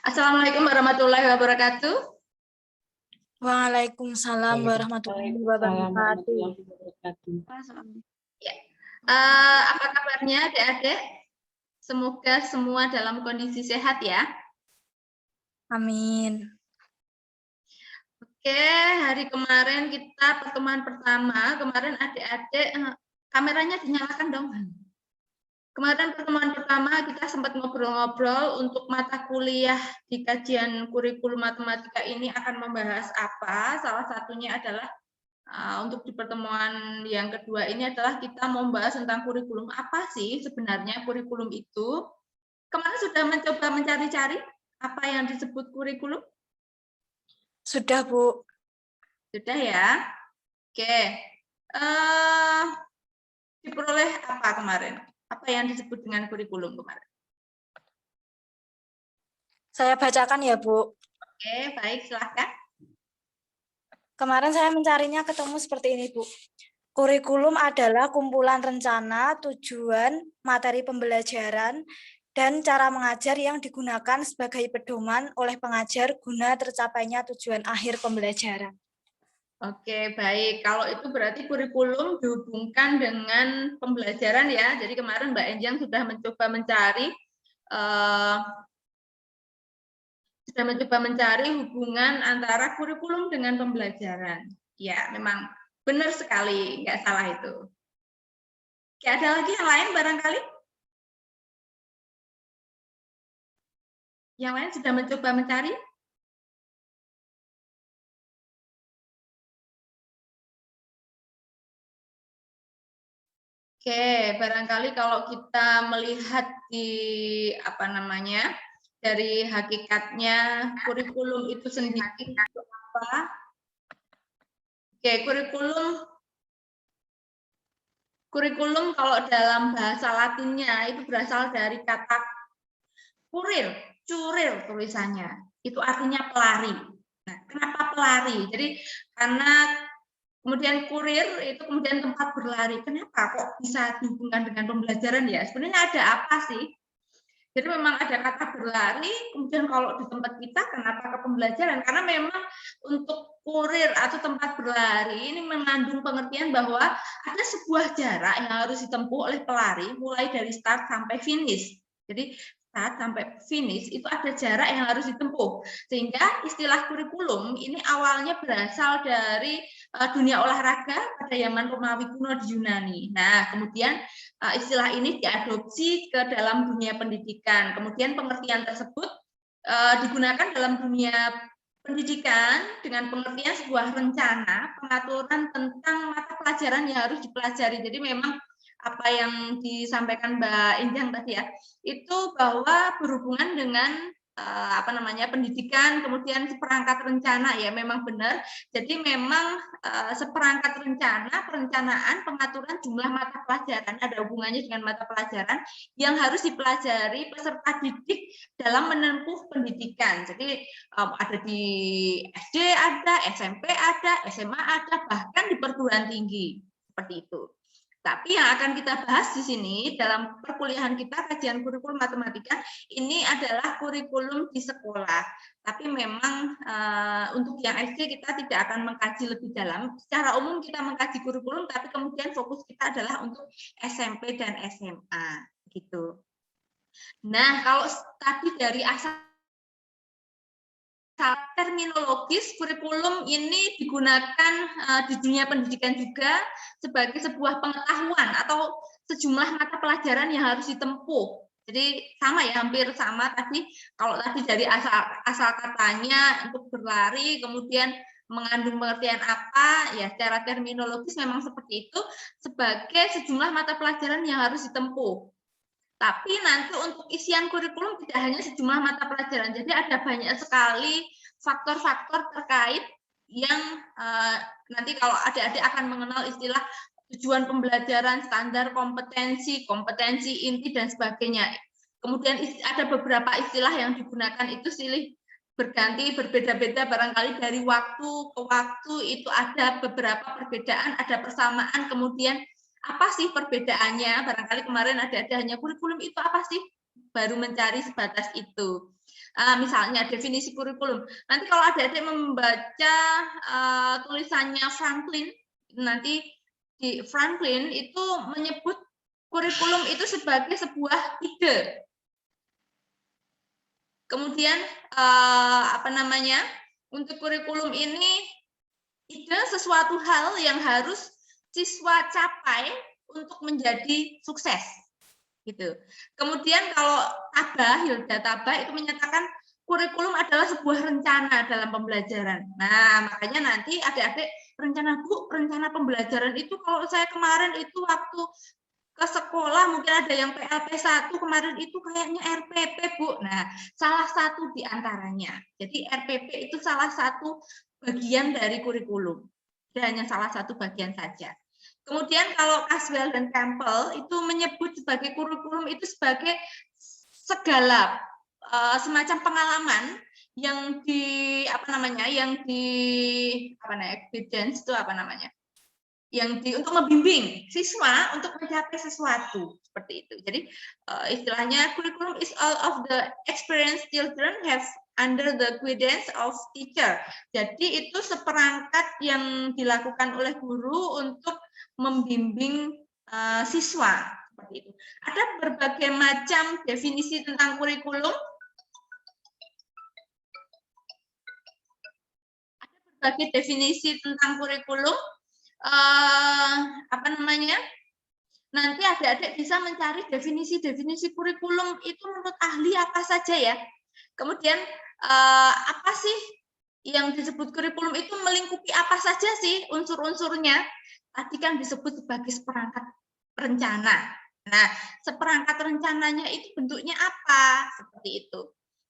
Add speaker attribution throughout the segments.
Speaker 1: Assalamualaikum warahmatullahi wabarakatuh.
Speaker 2: Waalaikumsalam warahmatullahi wabarakatuh.
Speaker 1: Ya. Apa kabarnya adik-adik? Semoga semua dalam kondisi sehat ya.
Speaker 2: Amin.
Speaker 1: Oke, hari kemarin kita pertemuan pertama. Kemarin adik-adik kameranya dinyalakan dong. Kemarin pertemuan pertama kita sempat ngobrol-ngobrol untuk mata kuliah di kajian kurikulum matematika ini akan membahas apa. Salah satunya adalah untuk di pertemuan yang kedua ini adalah kita mau membahas tentang kurikulum. Apa sih sebenarnya kurikulum itu? Kemarin sudah mencoba mencari-cari apa yang disebut kurikulum?
Speaker 2: Sudah, Bu.
Speaker 1: Sudah ya? Oke. Diperoleh apa kemarin? Apa yang disebut dengan kurikulum kemarin?
Speaker 2: Saya bacakan ya, Bu.
Speaker 1: Oke, baik, silahkan.
Speaker 2: Kemarin saya mencarinya ketemu seperti ini, Bu. Kurikulum adalah kumpulan rencana, tujuan, materi pembelajaran, dan cara mengajar yang digunakan sebagai pedoman oleh pengajar guna tercapainya tujuan akhir pembelajaran.
Speaker 1: Oke, baik. Kalau itu berarti kurikulum dihubungkan dengan pembelajaran ya. Jadi kemarin Mbak Enjang sudah mencoba mencari hubungan antara kurikulum dengan pembelajaran. Ya, memang benar sekali, nggak salah itu. Oke, ada lagi yang lain barangkali? Yang lain sudah mencoba mencari? Oke, barangkali kalau kita melihat di dari hakikatnya kurikulum itu sendiri itu apa? Oke, kurikulum kalau dalam bahasa Latinnya itu berasal dari kata kurir, curil tulisannya. Itu artinya pelari. Nah, kenapa pelari? Jadi karena kemudian kurir itu kemudian tempat berlari. Kenapa kok bisa dihubungkan dengan pembelajaran ya? Sebenarnya ada apa sih? Jadi memang ada kata berlari, kemudian kalau di tempat kita kenapa ke pembelajaran? Karena memang untuk kurir atau tempat berlari ini mengandung pengertian bahwa ada sebuah jarak yang harus ditempuh oleh pelari mulai dari start sampai finish. Jadi start sampai finish itu ada jarak yang harus ditempuh. Sehingga istilah kurikulum ini awalnya berasal dari dunia olahraga pada zaman Romawi kuno di Yunani. Nah, kemudian istilah ini diadopsi ke dalam dunia pendidikan. Kemudian pengertian tersebut digunakan dalam dunia pendidikan dengan pengertian sebuah rencana pengaturan tentang mata pelajaran yang harus dipelajari. Jadi memang apa yang disampaikan Mbak Injang tadi ya, itu bahwa berhubungan dengan pendidikan, kemudian seperangkat rencana ya memang benar. Jadi memang seperangkat rencana, perencanaan, pengaturan jumlah mata pelajaran ada hubungannya dengan mata pelajaran yang harus dipelajari peserta didik dalam menempuh pendidikan. Jadi ada di SD ada, SMP ada, SMA ada, bahkan di perguruan tinggi seperti itu. Tapi yang akan kita bahas di sini dalam perkuliahan kita kajian kurikulum matematika ini adalah kurikulum di sekolah. Tapi memang untuk yang SD kita tidak akan mengkaji lebih dalam. Secara umum kita mengkaji kurikulum, tapi kemudian fokus kita adalah untuk SMP dan SMA gitu. Nah, kalau tadi dari asal terminologis kurikulum ini digunakan di dunia pendidikan juga sebagai sebuah pengetahuan atau sejumlah mata pelajaran yang harus ditempuh. Jadi sama ya, hampir sama tadi. Kalau tadi dari asal katanya untuk berlari, kemudian mengandung pengertian apa, ya secara terminologis memang seperti itu, sebagai sejumlah mata pelajaran yang harus ditempuh. Tapi nanti untuk isian kurikulum tidak hanya sejumlah mata pelajaran, jadi ada banyak sekali faktor-faktor terkait yang nanti kalau adik-adik akan mengenal istilah tujuan pembelajaran, standar kompetensi, kompetensi inti, dan sebagainya. Kemudian ada beberapa istilah yang digunakan itu silih berganti, berbeda-beda, barangkali dari waktu ke waktu itu ada beberapa perbedaan, ada persamaan, kemudian apa sih perbedaannya? Barangkali kemarin ada hanya kurikulum itu apa sih? Baru mencari sebatas itu. Misalnya definisi kurikulum. Nanti kalau adik-adik membaca tulisannya Franklin, nanti di Franklin itu menyebut kurikulum itu sebagai sebuah ide. Kemudian untuk kurikulum ini ide sesuatu hal yang harus siswa capai untuk menjadi sukses. Gitu. Kemudian kalau Hilda Tabah itu menyatakan kurikulum adalah sebuah rencana dalam pembelajaran. Nah, makanya nanti adik-adik rencana pembelajaran itu kalau saya kemarin itu waktu ke sekolah mungkin ada yang PLP 1 kemarin itu kayaknya RPP, Bu. Nah, salah satu di antaranya. Jadi RPP itu salah satu bagian dari kurikulum. Dan hanya salah satu bagian saja. Kemudian kalau Caswell dan Campbell itu menyebut sebagai kurikulum itu sebagai segala semacam pengalaman yang evidence itu untuk membimbing siswa untuk mencapai sesuatu seperti itu. Jadi istilahnya kurikulum is all of the experience children have under the guidance of teacher. Jadi itu seperangkat yang dilakukan oleh guru untuk membimbing siswa seperti itu. Ada berbagai macam definisi tentang kurikulum. Nanti adik-adik bisa mencari definisi kurikulum itu menurut ahli apa saja ya. Kemudian apa sih yang disebut kurikulum itu melingkupi apa saja sih unsur-unsurnya? Tadi kan disebut sebagai seperangkat rencana. Nah, seperangkat rencananya itu bentuknya apa? Seperti itu.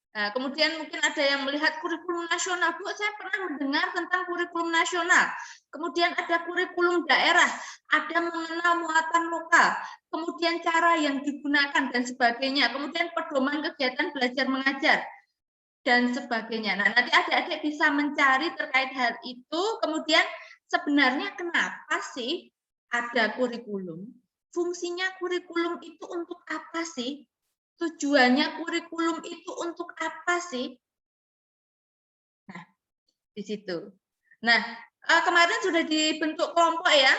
Speaker 1: Nah, kemudian mungkin ada yang melihat kurikulum nasional. Bu, saya pernah mendengar tentang kurikulum nasional. Kemudian ada kurikulum daerah, ada mengenal muatan lokal, kemudian cara yang digunakan dan sebagainya, kemudian pedoman kegiatan belajar mengajar dan sebagainya. Nah, nanti adik-adik bisa mencari terkait hal itu, kemudian sebenarnya kenapa sih ada kurikulum? Fungsinya kurikulum itu untuk apa sih? Tujuannya kurikulum itu untuk apa sih? Nah, di situ. Nah, kemarin sudah dibentuk kelompok ya?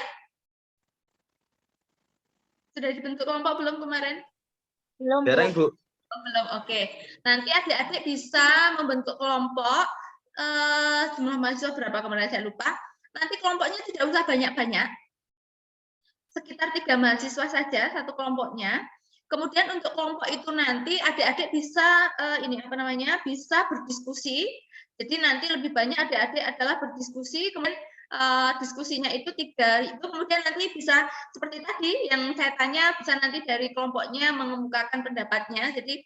Speaker 1: Sudah dibentuk kelompok belum kemarin?
Speaker 2: Belum,
Speaker 3: Bu.
Speaker 1: Oh, belum, oke. Nanti adik-adik bisa membentuk kelompok. Jumlah mahasiswa berapa kemarin saya lupa. Nanti kelompoknya tidak usah banyak-banyak. Sekitar 3 mahasiswa saja satu kelompoknya. Kemudian untuk kelompok itu nanti adik-adik bisa bisa berdiskusi. Jadi nanti lebih banyak adik-adik adalah berdiskusi, kemudian diskusinya itu 3 itu kemudian nanti bisa seperti tadi yang saya tanya, bisa nanti dari kelompoknya mengemukakan pendapatnya. Jadi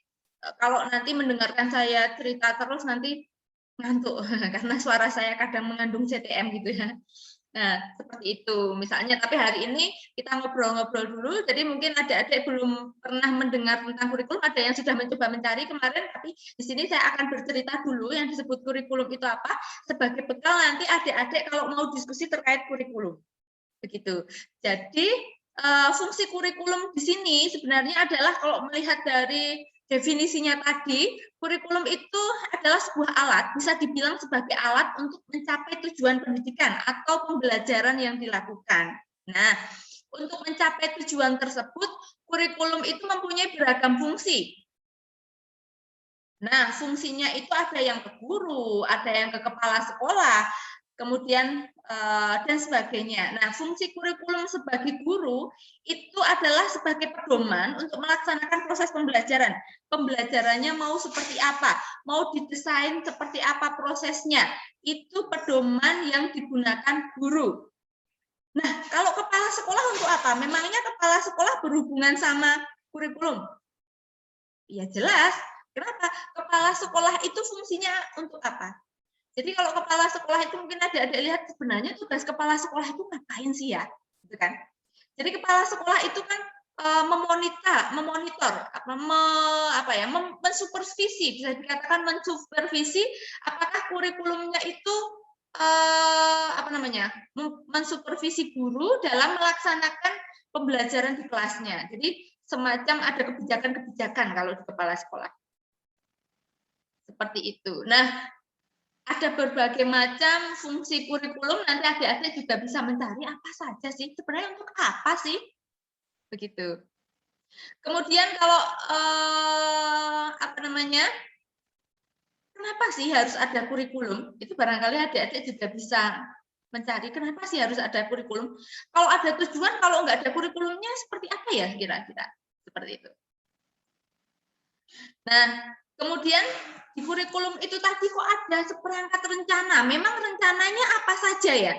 Speaker 1: kalau nanti mendengarkan saya cerita terus nanti ngantuk karena suara saya kadang mengandung CTM gitu ya. Nah, seperti itu misalnya, tapi hari ini kita ngobrol-ngobrol dulu, jadi mungkin adik-adik belum pernah mendengar tentang kurikulum, ada yang sudah mencoba mencari kemarin, tapi di sini saya akan bercerita dulu yang disebut kurikulum itu apa, sebagai bekal nanti adik-adik kalau mau diskusi terkait kurikulum. Begitu. Jadi, fungsi kurikulum di sini sebenarnya adalah kalau melihat dari definisinya tadi, kurikulum itu adalah sebuah alat, bisa dibilang sebagai alat untuk mencapai tujuan pendidikan atau pembelajaran yang dilakukan. Nah, untuk mencapai tujuan tersebut, kurikulum itu mempunyai beragam fungsi. Nah, fungsinya itu ada yang ke guru, ada yang ke kepala sekolah, kemudian dan sebagainya. Nah, fungsi kurikulum sebagai guru itu adalah sebagai pedoman untuk melaksanakan proses pembelajaran. Pembelajarannya mau seperti apa, mau didesain seperti apa prosesnya, itu pedoman yang digunakan guru. Nah, kalau kepala sekolah untuk apa? Memangnya kepala sekolah berhubungan sama kurikulum? Ya jelas. Kenapa? Kepala sekolah itu fungsinya untuk apa? Jadi kalau kepala sekolah itu mungkin adik-adik lihat sebenarnya tugas kepala sekolah itu ngapain sih ya, gitu kan? Jadi kepala sekolah itu kan memonitor, mensupervisi, bisa dikatakan mensupervisi apakah kurikulumnya itu mensupervisi guru dalam melaksanakan pembelajaran di kelasnya. Jadi semacam ada kebijakan-kebijakan kalau di kepala sekolah. Seperti itu. Nah, ada berbagai macam fungsi kurikulum, nanti adik-adik juga bisa mencari apa saja sih, sebenarnya untuk apa sih? Begitu. Kemudian kalau apa namanya? Kenapa sih harus ada kurikulum? Itu barangkali adik-adik juga bisa mencari kenapa sih harus ada kurikulum. Kalau ada tujuan, kalau nggak ada kurikulumnya seperti apa ya kira-kira? Seperti itu. Nah, kemudian di kurikulum itu tadi kok ada seperangkat rencana. Memang rencananya apa saja ya?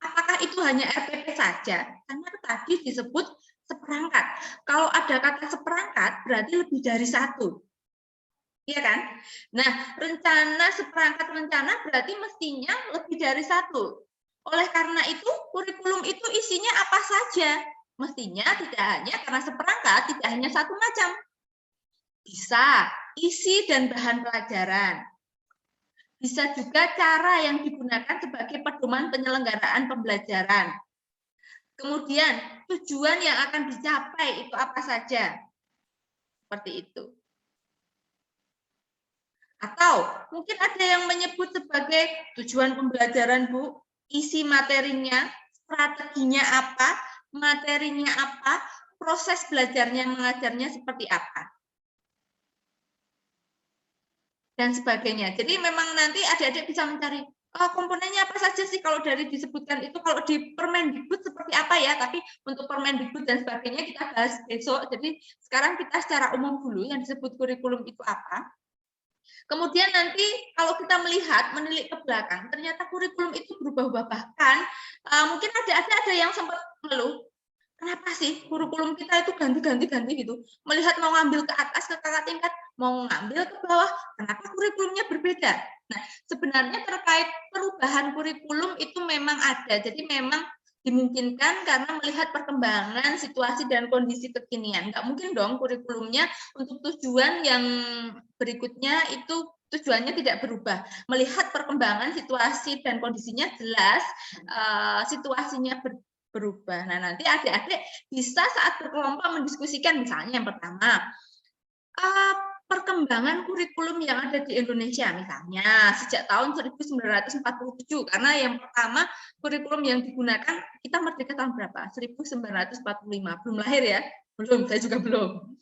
Speaker 1: Apakah itu hanya RPP saja? Karena tadi disebut seperangkat. Kalau ada kata seperangkat, berarti lebih dari satu. Iya kan? Nah, rencana seperangkat rencana berarti mestinya lebih dari satu. Oleh karena itu, kurikulum itu isinya apa saja? Mestinya tidak hanya karena seperangkat, tidak hanya satu macam. Bisa isi dan bahan pelajaran. Bisa juga cara yang digunakan sebagai pedoman penyelenggaraan pembelajaran. Kemudian, tujuan yang akan dicapai itu apa saja? Seperti itu. Atau mungkin ada yang menyebut sebagai tujuan pembelajaran, Bu, isi materinya, strateginya apa, materinya apa, proses belajarnya mengajarnya seperti apa. Dan sebagainya. Jadi memang nanti adik-adik bisa mencari komponennya apa saja sih kalau dari disebutkan itu, kalau di Permendikbud seperti apa ya, tapi untuk Permendikbud dan sebagainya kita bahas besok. Jadi sekarang kita secara umum dulu yang disebut kurikulum itu apa. Kemudian nanti kalau kita menilik ke belakang, ternyata kurikulum itu berubah-ubah, bahkan mungkin ada yang sempat mengeluh, kenapa sih kurikulum kita itu ganti gitu, melihat mau ngambil ke atas ke kakak tingkat, mau ngambil ke bawah, kenapa kurikulumnya berbeda? Nah, sebenarnya terkait perubahan kurikulum itu memang ada, jadi memang dimungkinkan karena melihat perkembangan situasi dan kondisi kekinian. Nggak mungkin dong kurikulumnya untuk tujuan yang berikutnya itu tujuannya tidak berubah. Melihat perkembangan situasi dan kondisinya jelas situasinya berubah. Nah, nanti adik-adik bisa saat berkelompok mendiskusikan, misalnya yang pertama, perkembangan kurikulum yang ada di Indonesia, misalnya sejak tahun 1947, karena yang pertama kurikulum yang digunakan, kita merdeka tahun berapa? 1945, belum lahir ya? Belum, saya juga belum.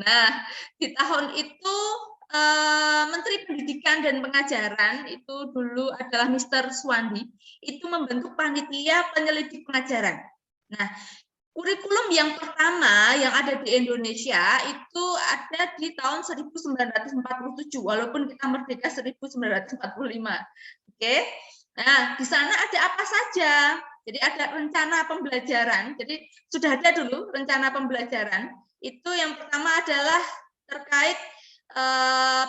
Speaker 1: Nah, di tahun itu Menteri Pendidikan dan Pengajaran itu dulu adalah Mr. Suwandi, itu membentuk panitia penyelidik pengajaran. Nah, kurikulum yang pertama yang ada di Indonesia itu ada di tahun 1947, walaupun kita merdeka 1945. Oke. Nah, di sana ada apa saja? Jadi ada rencana pembelajaran. Jadi sudah ada dulu rencana pembelajaran. Itu yang pertama adalah terkait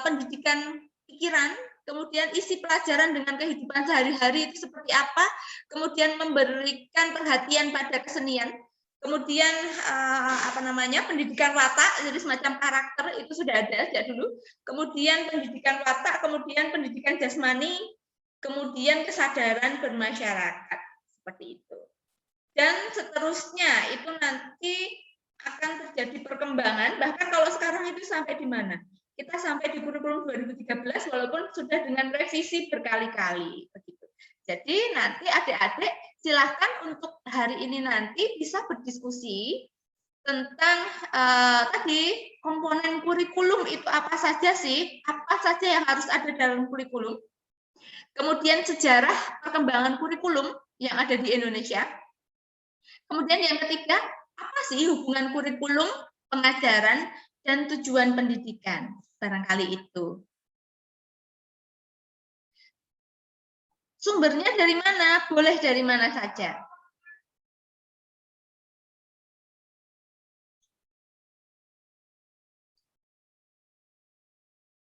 Speaker 1: pendidikan pikiran, kemudian isi pelajaran dengan kehidupan sehari-hari itu seperti apa, kemudian memberikan perhatian pada kesenian, kemudian pendidikan watak, jadi semacam karakter itu sudah ada sejak dulu, kemudian pendidikan watak, kemudian pendidikan jasmani, kemudian kesadaran bermasyarakat, seperti itu. Dan seterusnya itu nanti akan terjadi perkembangan, bahkan kalau sekarang itu sampai di mana? Kita sampai di kurikulum 2013 walaupun sudah dengan revisi berkali-kali begitu. Jadi nanti adik-adik silahkan untuk hari ini nanti bisa berdiskusi tentang tadi komponen kurikulum itu apa saja sih, apa saja yang harus ada dalam kurikulum. Kemudian sejarah perkembangan kurikulum yang ada di Indonesia. Kemudian yang ketiga, apa sih hubungan kurikulum, pengajaran, dan tujuan pendidikan? Barangkali itu. Sumbernya dari mana? Boleh dari mana saja.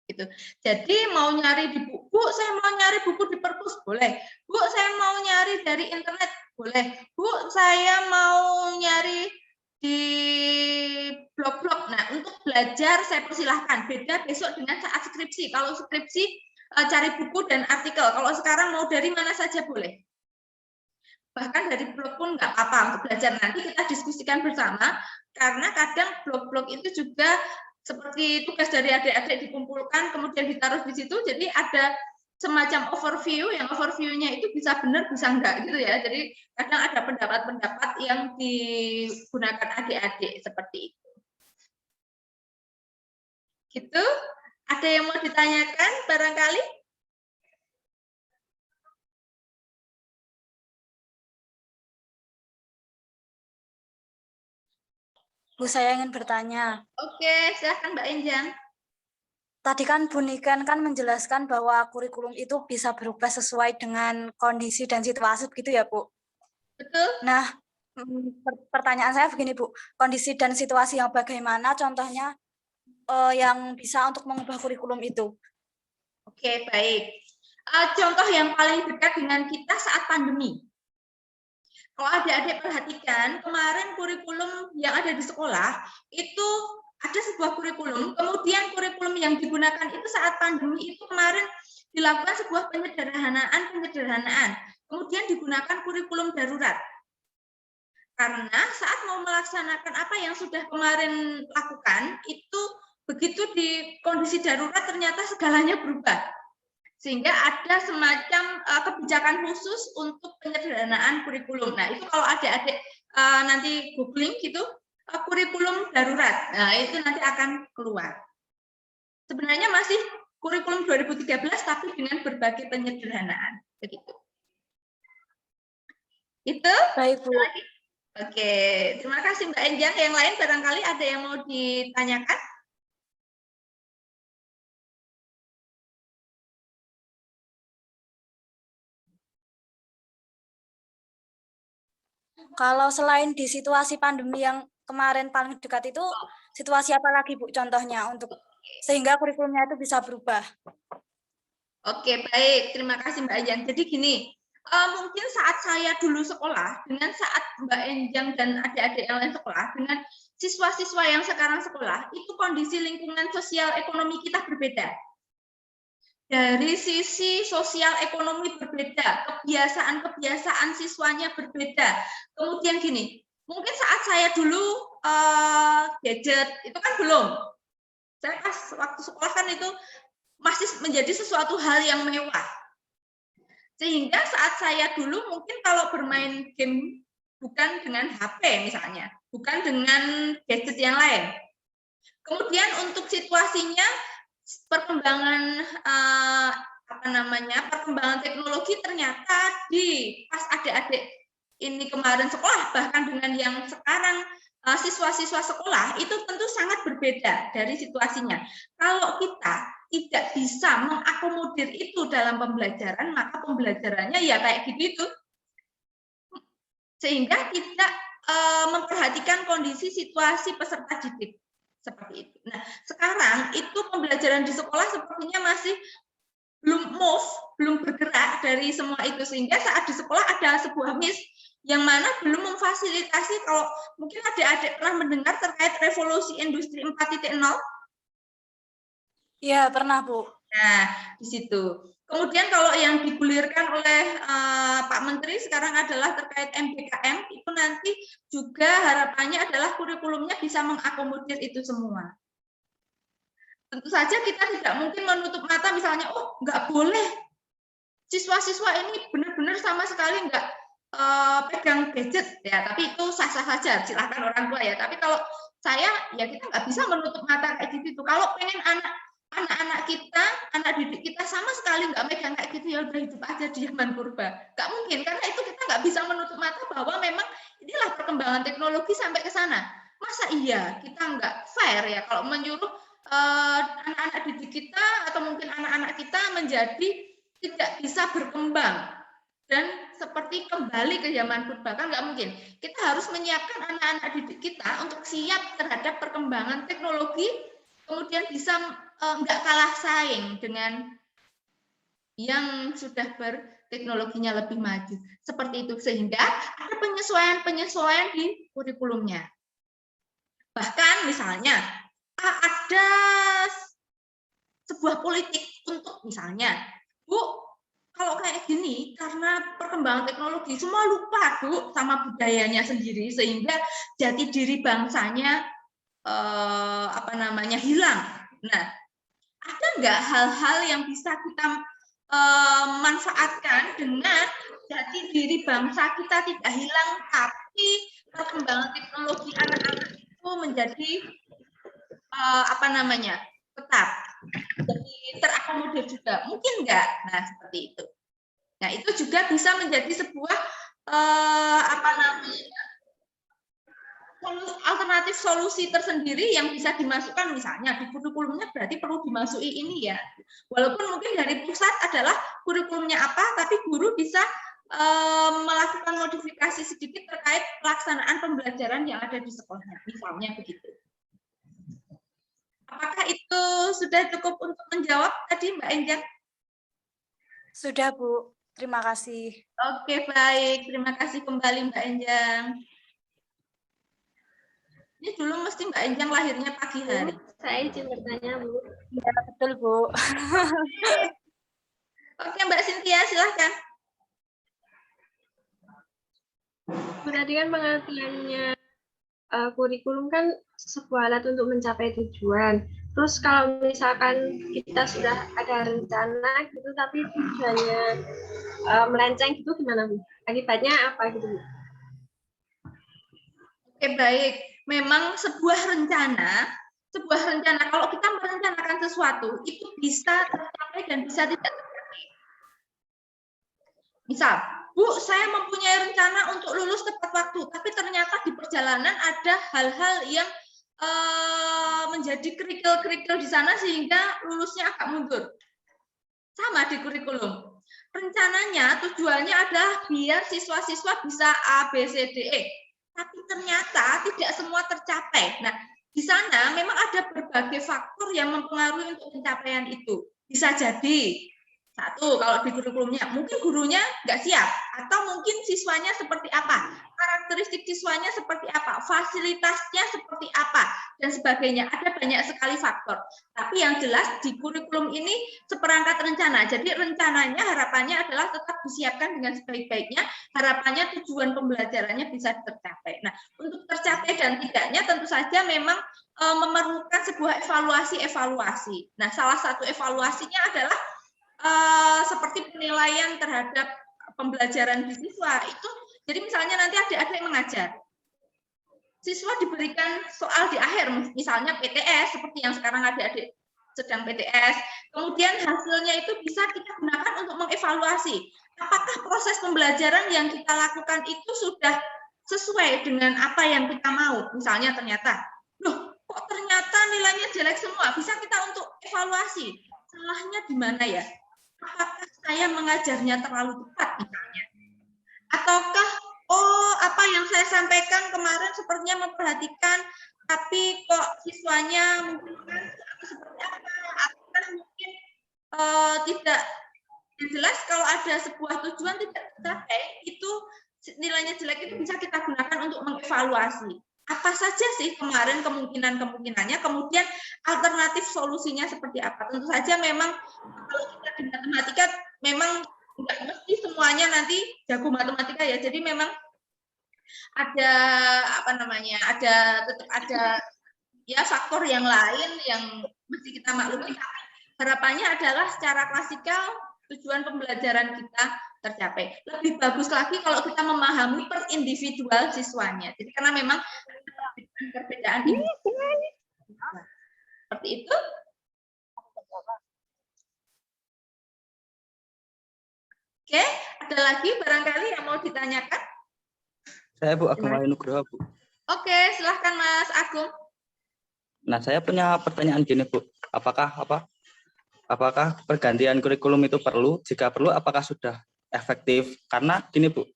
Speaker 1: Gitu. Jadi mau nyari di buku, saya mau nyari buku di perpus, boleh. Bu, saya mau nyari dari internet, boleh. Bu, saya mau nyari di blog-blog. Nah, untuk belajar saya persilahkan. Beda besok dengan saat skripsi. Kalau skripsi cari buku dan artikel. Kalau sekarang mau dari mana saja boleh. Bahkan dari blog pun nggak apa-apa untuk belajar. Nanti kita diskusikan bersama, karena kadang blog-blog itu juga seperti tugas dari adik-adik dikumpulkan kemudian ditaruh di situ, jadi ada semacam overview, yang overview-nya itu bisa benar bisa enggak gitu ya. Jadi kadang ada pendapat-pendapat yang digunakan adik-adik seperti itu. Gitu. Ada yang mau ditanyakan barangkali?
Speaker 2: Bu, saya ingin bertanya.
Speaker 1: Oke, silahkan Mbak Enjang.
Speaker 2: Tadi kan Bu Niken kan menjelaskan bahwa kurikulum itu bisa berubah sesuai dengan kondisi dan situasi begitu ya, Bu?
Speaker 1: Betul.
Speaker 2: Nah, pertanyaan saya begini, Bu. Kondisi dan situasi yang bagaimana contohnya yang bisa untuk mengubah kurikulum itu?
Speaker 1: Oke, baik. Contoh yang paling dekat dengan kita saat pandemi. Kalau adik-adik perhatikan, kemarin kurikulum yang ada di sekolah, itu ada sebuah kurikulum, kemudian kurikulum yang digunakan itu saat pandemi itu kemarin dilakukan sebuah penyederhanaan, kemudian digunakan kurikulum darurat. Karena saat mau melaksanakan apa yang sudah kemarin lakukan, itu begitu di kondisi darurat ternyata segalanya berubah. Sehingga ada semacam kebijakan khusus untuk penyederhanaan kurikulum. Nah, itu kalau adik-adik nanti googling gitu, kurikulum darurat. Nah, itu nanti akan keluar. Sebenarnya masih kurikulum 2013 tapi dengan berbagai penyederhanaan. Begitu. Itu.
Speaker 2: Baik, Bu.
Speaker 1: Oke, terima kasih Mbak Enjang. Yang lain barangkali ada yang mau ditanyakan?
Speaker 2: Kalau selain di situasi pandemi yang kemarin paling dekat itu, situasi apa lagi, Bu, contohnya untuk sehingga kurikulumnya itu bisa berubah?
Speaker 1: Oke, baik. Terima kasih Mbak Enjang. Jadi gini, mungkin saat saya dulu sekolah, dengan saat Mbak Enjang dan adik-adik yang lain sekolah, dengan siswa-siswa yang sekarang sekolah, itu kondisi lingkungan sosial ekonomi kita berbeda. Dari sisi sosial ekonomi berbeda, kebiasaan-kebiasaan siswanya berbeda. Kemudian gini, mungkin saat saya dulu gadget, itu kan belum. Saya pas waktu sekolah kan itu masih menjadi sesuatu hal yang mewah. Sehingga saat saya dulu mungkin kalau bermain game bukan dengan HP misalnya, bukan dengan gadget yang lain. Kemudian untuk situasinya perkembangan perkembangan teknologi ternyata di pas adik-adik ini kemarin sekolah bahkan dengan yang sekarang siswa-siswa sekolah itu tentu sangat berbeda dari situasinya. Kalau kita tidak bisa mengakomodir itu dalam pembelajaran, maka pembelajarannya ya kayak gitu itu. Sehingga tidak memperhatikan kondisi situasi peserta didik. Seperti itu. Nah, sekarang itu pembelajaran di sekolah sepertinya masih belum bergerak dari semua itu. Sehingga saat di sekolah ada sebuah miss yang mana belum memfasilitasi, kalau mungkin adik-adik pernah mendengar terkait revolusi industri 4.0.
Speaker 2: Iya, pernah, Bu.
Speaker 1: Nah, di situ. Kemudian kalau yang digulirkan oleh Pak Menteri sekarang adalah terkait MBKM, itu nanti juga harapannya adalah kurikulumnya bisa mengakomodir itu semua. Tentu saja kita tidak mungkin menutup mata misalnya, oh nggak boleh siswa-siswa ini benar-benar sama sekali nggak pegang gadget, ya tapi itu sah-sah saja, silahkan orang tua ya. Tapi kalau saya, ya kita nggak bisa menutup mata kayak gitu. Kalau pengen anak-anak kita, anak didik kita sama sekali nggak megang kayak gitu, ya udah hidup aja di zaman purba. Nggak mungkin, karena itu kita nggak bisa menutup mata bahwa memang inilah perkembangan teknologi sampai ke sana. Masa iya kita nggak fair ya kalau menyuruh anak-anak didik kita atau mungkin anak-anak kita menjadi tidak bisa berkembang dan seperti kembali ke zaman purba, kan nggak mungkin. Kita harus menyiapkan anak-anak didik kita untuk siap terhadap perkembangan teknologi, kemudian bisa nggak kalah saing dengan yang sudah berteknologinya lebih maju. Seperti itu, sehingga ada penyesuaian-penyesuaian di kurikulumnya. Bahkan misalnya ada sebuah politik untuk misalnya, Bu, kalau kayak gini karena perkembangan teknologi semua lupa Bu sama budayanya sendiri, sehingga jati diri bangsanya hilang. Nah, ada nggak hal-hal yang bisa kita manfaatkan dengan jati diri bangsa kita tidak hilang, tapi perkembangan teknologi anak-anak itu menjadi tetap jadi terakomodir juga, mungkin nggak? Nah, seperti itu. Nah, itu juga bisa menjadi sebuah alternatif solusi tersendiri yang bisa dimasukkan, misalnya di kurikulumnya berarti perlu dimasuki ini ya. Walaupun mungkin dari pusat adalah kurikulumnya apa, tapi guru bisa melakukan modifikasi sedikit terkait pelaksanaan pembelajaran yang ada di sekolahnya, misalnya begitu. Apakah itu sudah cukup untuk menjawab tadi, Mbak Enjang?
Speaker 2: Sudah, Bu. Terima kasih.
Speaker 1: Oke, baik. Terima kasih kembali, Mbak Enjang. Ini dulu mesti Mbak Enjang lahirnya pagi hari.
Speaker 3: Saya izin bertanya, Bu.
Speaker 2: Ya, betul, Bu.
Speaker 1: Oke, Mbak Cynthia, silahkan.
Speaker 3: Berarti kan pengertiannya kurikulum kan sebuah alat untuk mencapai tujuan. Terus kalau misalkan kita sudah ada rencana gitu, tapi tujuannya melenceng gitu, gimana, Bu? Akibatnya apa gitu, Bu?
Speaker 1: Oke, baik. Memang sebuah rencana kalau kita merencanakan sesuatu itu bisa tercapai dan bisa tidak tercapai. Misal, Bu, saya mempunyai rencana untuk lulus tepat waktu, tapi ternyata di perjalanan ada hal-hal yang menjadi kerikil-kerikil di sana sehingga lulusnya agak mundur. Sama di kurikulum. Rencananya tujuannya adalah biar siswa-siswa bisa A, B, C, D, E. Tapi ternyata tidak semua tercapai. Nah, di sana memang ada berbagai faktor yang mempengaruhi untuk pencapaian itu. Bisa jadi, satu, kalau di kurikulumnya, mungkin gurunya nggak siap, atau mungkin siswanya seperti apa, karakteristik siswanya seperti apa, fasilitasnya seperti apa, dan sebagainya. Ada banyak sekali faktor. Tapi yang jelas di kurikulum ini seperangkat rencana. Jadi rencananya harapannya adalah tetap disiapkan dengan sebaik-baiknya, harapannya tujuan pembelajarannya bisa tercapai. Nah, untuk tercapai dan tidaknya tentu saja memang memerlukan sebuah evaluasi. Nah, salah satu evaluasinya adalah seperti penilaian terhadap pembelajaran di siswa itu. Jadi misalnya nanti adik-adik mengajar, siswa diberikan soal di akhir, misalnya PTS seperti yang sekarang adik-adik sedang PTS, kemudian hasilnya itu bisa kita gunakan untuk mengevaluasi apakah proses pembelajaran yang kita lakukan itu sudah sesuai dengan apa yang kita mau. Misalnya ternyata, loh kok ternyata nilainya jelek semua, bisa kita untuk evaluasi, salahnya di mana ya? Apakah saya mengajarnya terlalu tepat misalnya? Ataukah, apa yang saya sampaikan kemarin sepertinya memperhatikan, tapi kok siswanya mungkin seperti apa? Apakah mungkin tidak jelas kalau ada sebuah tujuan tidak tercapai, itu nilainya jelek itu bisa kita gunakan untuk mengevaluasi. Apa saja sih kemarin kemungkinannya, kemudian alternatif solusinya seperti apa. Tentu saja memang kalau kita di matematika memang nggak mesti semuanya nanti jago matematika ya. Jadi memang ada tetap ada ya faktor yang lain yang mesti kita maklumi. Harapannya adalah secara klasikal tujuan pembelajaran kita tercapai. Lebih bagus lagi kalau kita memahami per individual siswanya. Jadi karena memang perbedaan ini. Seperti itu. Oke, ada lagi barangkali yang mau ditanyakan?
Speaker 4: Saya Bu Agung Nugroho, Bu.
Speaker 1: Oke, silahkan Mas Agung.
Speaker 4: Nah, saya punya pertanyaan gini, Bu. Apakah pergantian kurikulum itu perlu? Jika perlu, apakah sudah efektif? Karena gini, Bu.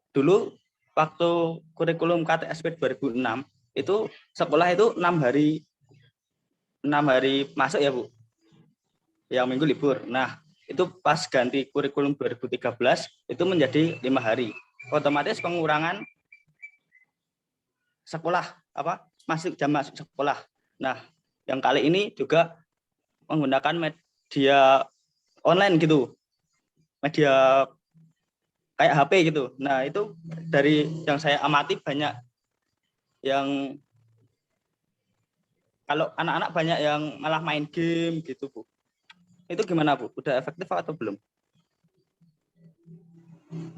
Speaker 4: Dulu waktu kurikulum KTSP 2006 itu sekolah itu 6 hari masuk ya, Bu. Yang minggu libur. Nah, itu pas ganti kurikulum 2013 itu menjadi 5 hari. Otomatis pengurangan sekolah masuk jam masuk sekolah. Nah, yang kali ini juga menggunakan media online gitu, media kayak HP gitu. Nah, itu dari yang saya amati banyak yang Kalau anak-anak banyak yang malah main game gitu, Bu. Itu gimana, Bu? Udah efektif atau belum?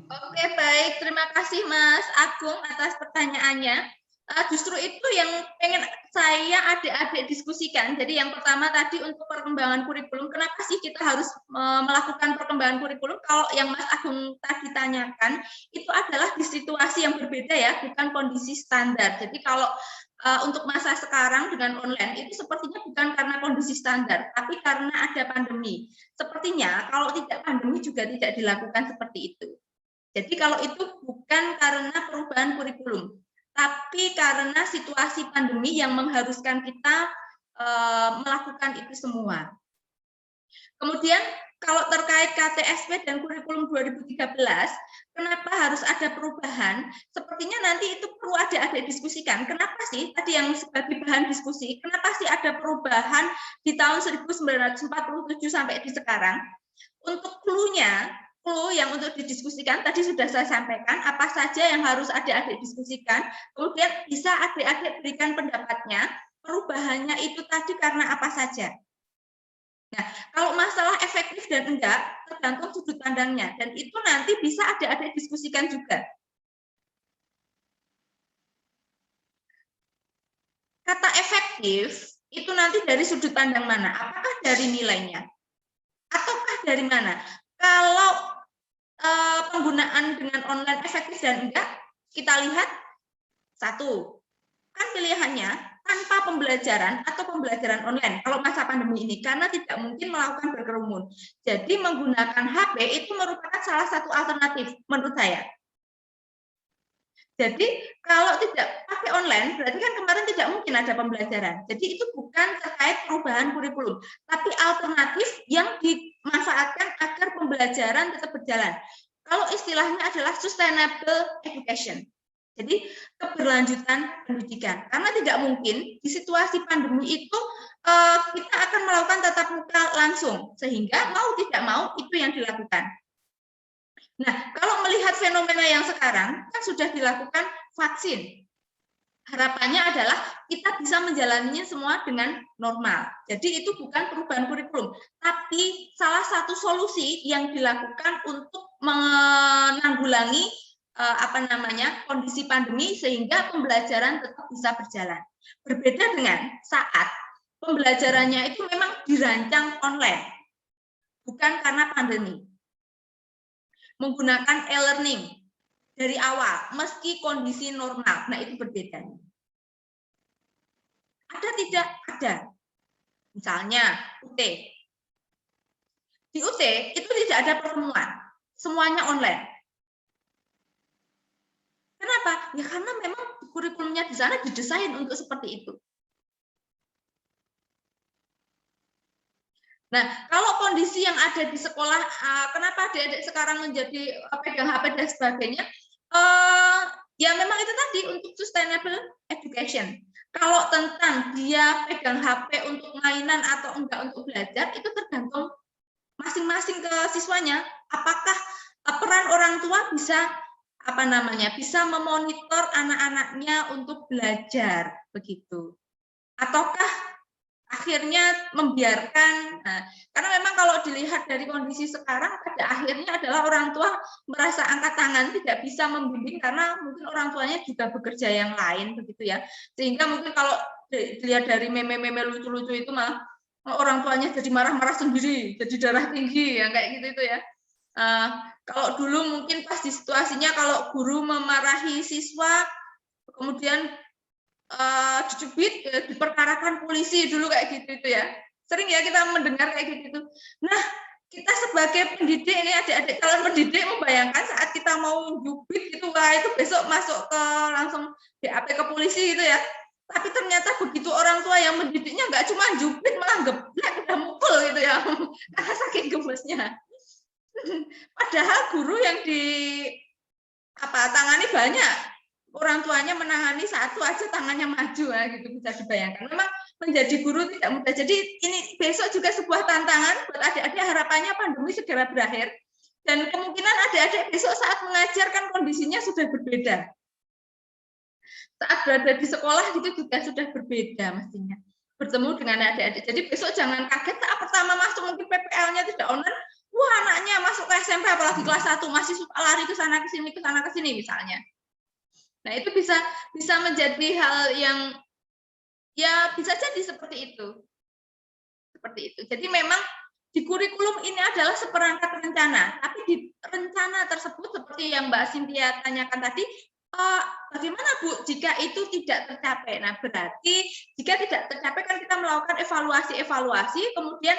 Speaker 1: Oke, baik. Terima kasih Mas Agung atas pertanyaannya. Justru itu yang pengen saya adik-adik diskusikan. Jadi yang pertama tadi untuk perkembangan kurikulum, kenapa sih kita harus melakukan perkembangan kurikulum? Kalau yang Mas Agung tadi tanyakan, itu adalah di situasi yang berbeda ya, bukan kondisi standar. Jadi kalau untuk masa sekarang dengan online itu sepertinya bukan karena kondisi standar, tapi karena ada pandemi. Sepertinya kalau tidak pandemi juga tidak dilakukan seperti itu. Jadi kalau itu bukan karena perubahan kurikulum, tapi karena situasi pandemi yang mengharuskan kita melakukan itu semua. Kemudian kalau terkait KTSP dan kurikulum 2013, kenapa harus ada perubahan? Sepertinya nanti itu perlu adik-adik diskusikan. Kenapa sih tadi yang sebagai bahan diskusi, kenapa sih ada perubahan di tahun 1947 sampai di sekarang? Untuk clue-nya, yang untuk didiskusikan tadi sudah saya sampaikan apa saja yang harus adik-adik diskusikan, kemudian bisa adik-adik berikan pendapatnya, perubahannya itu tadi karena apa saja. Nah, kalau masalah efektif dan enggak tergantung sudut pandangnya, dan itu nanti bisa adik-adik diskusikan juga. Kata efektif itu nanti dari sudut pandang mana? Apakah dari nilainya? Ataukah dari mana? Kalau penggunaan dengan online efektif dan enggak, kita lihat satu, kan pilihannya tanpa pembelajaran atau pembelajaran online kalau masa pandemi ini, karena tidak mungkin melakukan berkerumun. Jadi menggunakan HP itu merupakan salah satu alternatif menurut saya. Jadi kalau tidak pakai online, berarti kan kemarin tidak mungkin ada pembelajaran. Jadi itu bukan terkait perubahan kurikulum, tapi alternatif yang dimanfaatkan agar pembelajaran tetap berjalan. Kalau istilahnya adalah sustainable education. Jadi keberlanjutan pendidikan. Karena tidak mungkin di situasi pandemi itu kita akan melakukan tatap muka langsung, sehingga mau tidak mau itu yang dilakukan. Nah, kalau melihat fenomena yang sekarang, kan sudah dilakukan vaksin. Harapannya adalah kita bisa menjalaninya semua dengan normal. Jadi itu bukan perubahan kurikulum, tapi salah satu solusi yang dilakukan untuk menanggulangi kondisi pandemi sehingga pembelajaran tetap bisa berjalan. Berbeda dengan saat pembelajarannya itu memang dirancang online, bukan karena pandemi. Menggunakan e-learning dari awal, meski kondisi normal. Nah, itu berbeda. Ada tidak? Ada. Misalnya, UT. Di UT itu tidak ada pertemuan. Semuanya online. Kenapa? Ya karena memang kurikulumnya di sana didesain untuk seperti itu. Nah, kalau kondisi yang ada di sekolah, kenapa adik-adik sekarang menjadi pegang HP dan sebagainya? Ya memang itu tadi untuk sustainable education. Kalau tentang dia pegang HP untuk mainan atau enggak untuk belajar, itu tergantung masing-masing ke siswanya. Apakah peran orang tua bisa bisa memonitor anak-anaknya untuk belajar begitu? Ataukah akhirnya membiarkan, karena memang kalau dilihat dari kondisi sekarang pada akhirnya adalah orang tua merasa angkat tangan tidak bisa membimbing karena mungkin orang tuanya juga bekerja yang lain begitu ya, sehingga mungkin kalau dilihat dari meme-meme lucu-lucu itu malah orang tuanya jadi marah-marah sendiri, jadi darah tinggi ya kayak gitu itu ya. Kalau dulu mungkin pas di situasinya kalau guru memarahi siswa kemudian dicubit, diperkarakan polisi dulu kayak gitu itu ya. Sering ya kita mendengar kayak gitu. Nah, kita sebagai pendidik ini adik-adik calon pendidik membayangkan saat kita mau jubit gitu, wah itu besok masuk ke langsung BAP ke polisi gitu ya. Tapi ternyata begitu orang tua yang mendidiknya nggak cuma jubit malah geblek udah mukul gitu ya, karena saking gemesnya. Padahal guru yang tangani banyak. Orang tuanya menangani satu aja tangannya maju gitu, bisa dibayangkan. Memang menjadi guru tidak mudah. Jadi ini besok juga sebuah tantangan buat adik-adik, harapannya pandemi segera berakhir. Dan kemungkinan adik-adik besok saat mengajar kan kondisinya sudah berbeda. Saat berada di sekolah itu juga sudah berbeda mestinya. bertemu dengan adik-adik. Jadi besok jangan kaget saat pertama masuk mungkin PPL-nya tidak online. Wah, anaknya masuk ke SMP apalagi kelas 1 masih suka lari ke sana ke sini misalnya. Nah, itu bisa menjadi hal yang ya bisa jadi seperti itu. Seperti itu. Jadi memang di kurikulum ini adalah seperangkat rencana, tapi di rencana tersebut seperti yang Mbak Cynthia tanyakan tadi, bagaimana Bu jika itu tidak tercapai? Nah, berarti jika tidak tercapai kan kita melakukan evaluasi, kemudian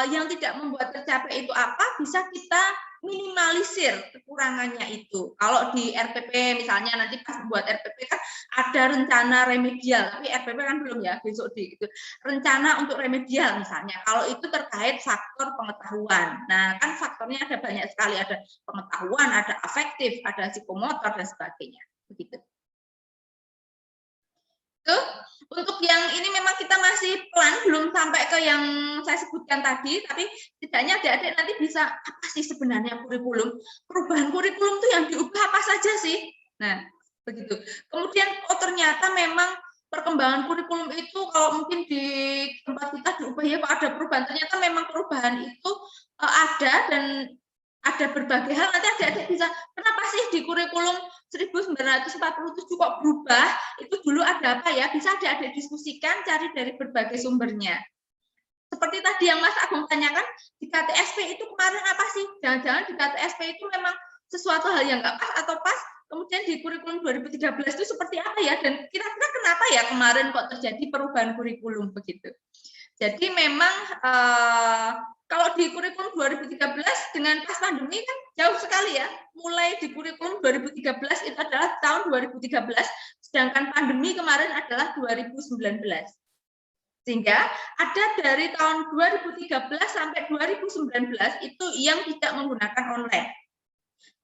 Speaker 1: yang tidak membuat tercapai itu apa, bisa kita minimalisir kekurangannya itu. Kalau di RPP misalnya nanti pas buat RPP kan ada rencana remedial, tapi RPP kan belum ya, besok di itu. Rencana untuk remedial misalnya. Kalau itu terkait faktor pengetahuan. Nah, kan faktornya ada banyak sekali, ada pengetahuan, ada afektif, ada psikomotor dan sebagainya. Begitu. Untuk yang ini memang kita masih pelan, belum sampai ke yang saya sebutkan tadi, tapi setidaknya adik-adik nanti bisa apa sih sebenarnya kurikulum, perubahan kurikulum itu yang diubah apa saja sih. Nah, begitu. Kemudian ternyata memang perkembangan kurikulum itu kalau mungkin di tempat kita diubah ya kok ada perubahan, ternyata memang perubahan itu ada dan ada berbagai hal. Nanti adik-adik bisa, kenapa sih di kurikulum 1947 kok berubah, itu dulu ada apa ya, bisa adik-adik diskusikan, cari dari berbagai sumbernya. Seperti tadi yang Mas Agung tanyakan, di KTSP itu kemarin apa sih? Jangan-jangan di KTSP itu memang sesuatu hal yang nggak pas atau pas, kemudian di kurikulum 2013 itu seperti apa ya, dan kira-kira kenapa ya kemarin kok terjadi perubahan kurikulum begitu. Jadi memang kalau di kurikulum 2013 dengan pas pandemi kan jauh sekali ya. Mulai di kurikulum 2013 itu adalah tahun 2013, sedangkan pandemi kemarin adalah 2019. Sehingga ada dari tahun 2013 sampai 2019 itu yang tidak menggunakan online.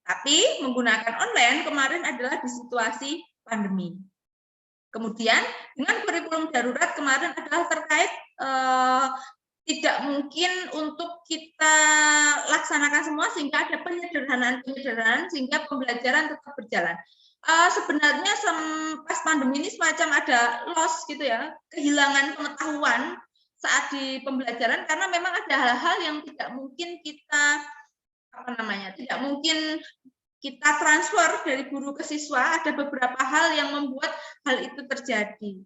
Speaker 1: Tapi menggunakan online kemarin adalah di situasi pandemi. Kemudian dengan kurikulum darurat kemarin adalah terkait tidak mungkin untuk kita laksanakan semua sehingga ada penyederhanaan sehingga pembelajaran tetap berjalan. Sebenarnya pas pandemi ini semacam ada loss gitu ya, kehilangan pengetahuan saat di pembelajaran karena memang ada hal-hal yang tidak mungkin kita tidak mungkin kita transfer dari guru ke siswa, ada beberapa hal yang membuat hal itu terjadi.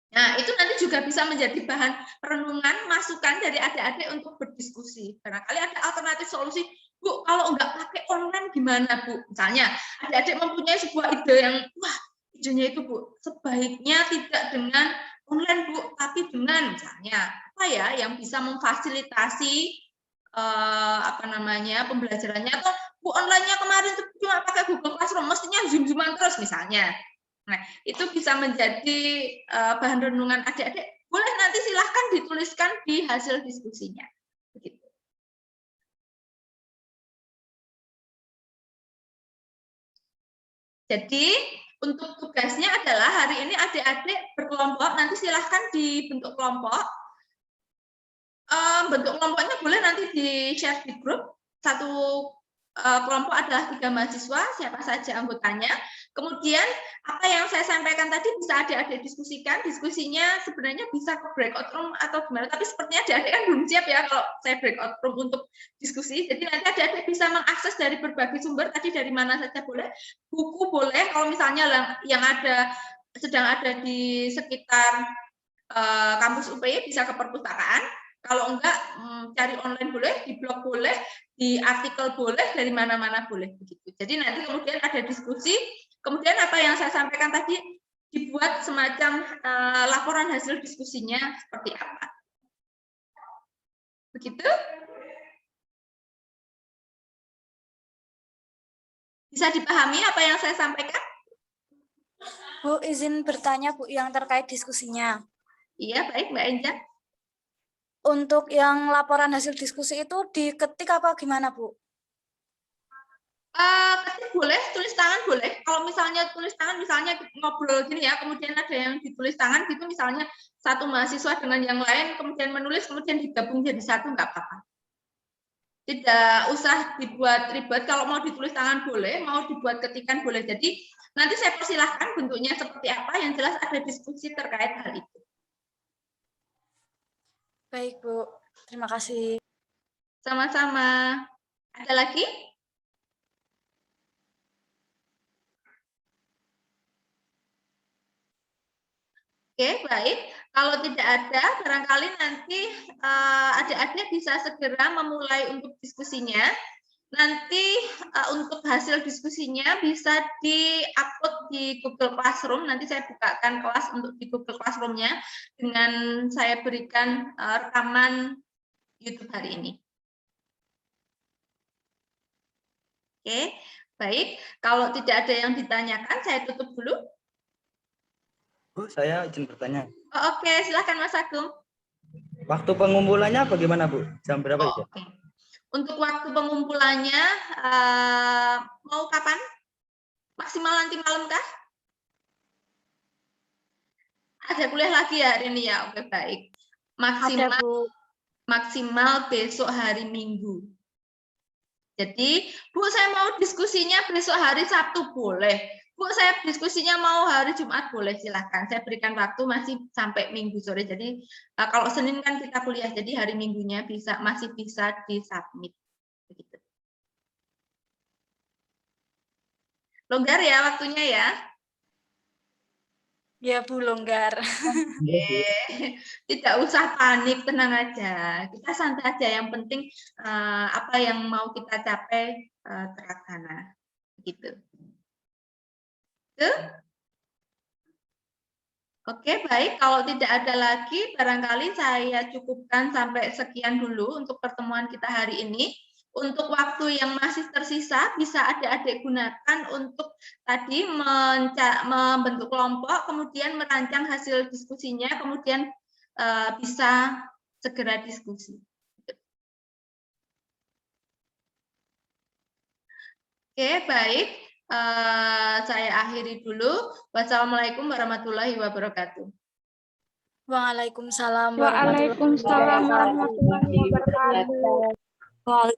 Speaker 1: Nah, itu nanti juga bisa menjadi bahan renungan, masukan dari adik-adik untuk berdiskusi. Barangkali ada alternatif solusi, Bu, kalau nggak pakai online gimana, Bu? Misalnya, adik-adik mempunyai sebuah ide yang, wah, idenya itu, Bu, sebaiknya tidak dengan online, Bu, tapi dengan, misalnya, apa ya, yang bisa memfasilitasi pembelajarannya, atau Bu, online-nya kemarin cuma pakai Google Classroom, mestinya Zoom-Zooman terus, misalnya. Nah, itu bisa menjadi bahan renungan adik-adik. Boleh nanti silahkan dituliskan di hasil diskusinya. Begitu. Jadi, untuk tugasnya adalah hari ini adik-adik berkelompok, nanti silahkan dibentuk kelompok. Bentuk kelompoknya boleh nanti di-share di grup. Satu kelompok adalah 3 mahasiswa, siapa saja anggotanya. Kemudian apa yang saya sampaikan tadi bisa adik-adik diskusikan. Diskusinya sebenarnya bisa ke breakout room atau gimana, tapi sepertinya adik-adik kan belum siap ya kalau saya breakout room untuk diskusi. Jadi nanti adik-adik bisa mengakses dari berbagai sumber, tadi dari mana saja boleh. Buku boleh, kalau misalnya yang sedang ada di sekitar kampus UPY bisa ke perpustakaan. Kalau enggak, cari online boleh, di blog boleh, di artikel boleh, dari mana-mana boleh begitu. Jadi nanti kemudian ada diskusi, kemudian apa yang saya sampaikan tadi dibuat semacam laporan hasil diskusinya seperti apa. Begitu? Bisa dipahami apa yang saya sampaikan?
Speaker 2: Bu, izin bertanya, Bu, yang terkait diskusinya.
Speaker 1: Iya, baik Mbak Enja.
Speaker 2: Untuk yang laporan hasil diskusi itu diketik apa gimana, Bu?
Speaker 1: Ketik boleh, tulis tangan boleh. Kalau misalnya tulis tangan, misalnya ngobrol gini ya, kemudian ada yang ditulis tangan gitu, misalnya satu mahasiswa dengan yang lain, kemudian menulis, kemudian digabung jadi satu, nggak apa-apa. Tidak usah dibuat ribet. Kalau mau ditulis tangan boleh, mau dibuat ketikan boleh. Jadi nanti saya persilahkan bentuknya seperti apa, yang jelas ada diskusi terkait hal itu.
Speaker 2: Baik, Bu. Terima kasih.
Speaker 1: Sama-sama. Ada lagi? Oke, baik. Kalau tidak ada, barangkali nanti adik-adik bisa segera memulai untuk diskusinya. Nanti untuk hasil diskusinya bisa di-upload di Google Classroom. Nanti saya bukakan kelas untuk di Google Classroom-nya dengan saya berikan rekaman YouTube hari ini. Oke, baik. Kalau tidak ada yang ditanyakan, saya tutup dulu.
Speaker 4: Bu, saya izin bertanya.
Speaker 1: Oh, oke, silakan Mas Agung.
Speaker 4: Waktu pengumpulannya bagaimana, Bu? Jam berapa
Speaker 1: Oh,
Speaker 4: aja?
Speaker 1: oke. Untuk waktu pengumpulannya mau kapan? Maksimal nanti malam kah? Ada kuliah lagi ya hari ini ya? Oke, baik.
Speaker 2: Ada, Bu.
Speaker 1: Maksimal besok hari Minggu. Jadi, Bu, saya mau diskusinya besok hari Sabtu boleh. Bu, saya diskusinya mau hari Jumat boleh, silahkan. Saya berikan waktu masih sampai Minggu sore. Jadi, kalau Senin kan kita kuliah, jadi hari Minggunya masih bisa disubmit. Begitu. Longgar ya waktunya ya?
Speaker 2: Ya, Bu, longgar.
Speaker 1: Tidak usah panik, tenang aja. Kita santai aja. Yang penting apa yang mau kita capai terlaksana. Begitu. Oke, baik. Kalau tidak ada lagi, barangkali saya cukupkan sampai sekian dulu untuk pertemuan kita hari ini. Untuk waktu yang masih tersisa, bisa adik-adik gunakan untuk tadi membentuk kelompok, kemudian merancang hasil diskusinya, kemudian bisa segera diskusi. Oke, baik. Saya akhiri dulu. Wassalamualaikum warahmatullahi wabarakatuh.
Speaker 2: Waalaikumsalam
Speaker 3: Waalaikumsalam warahmatullahi wabarakatuh.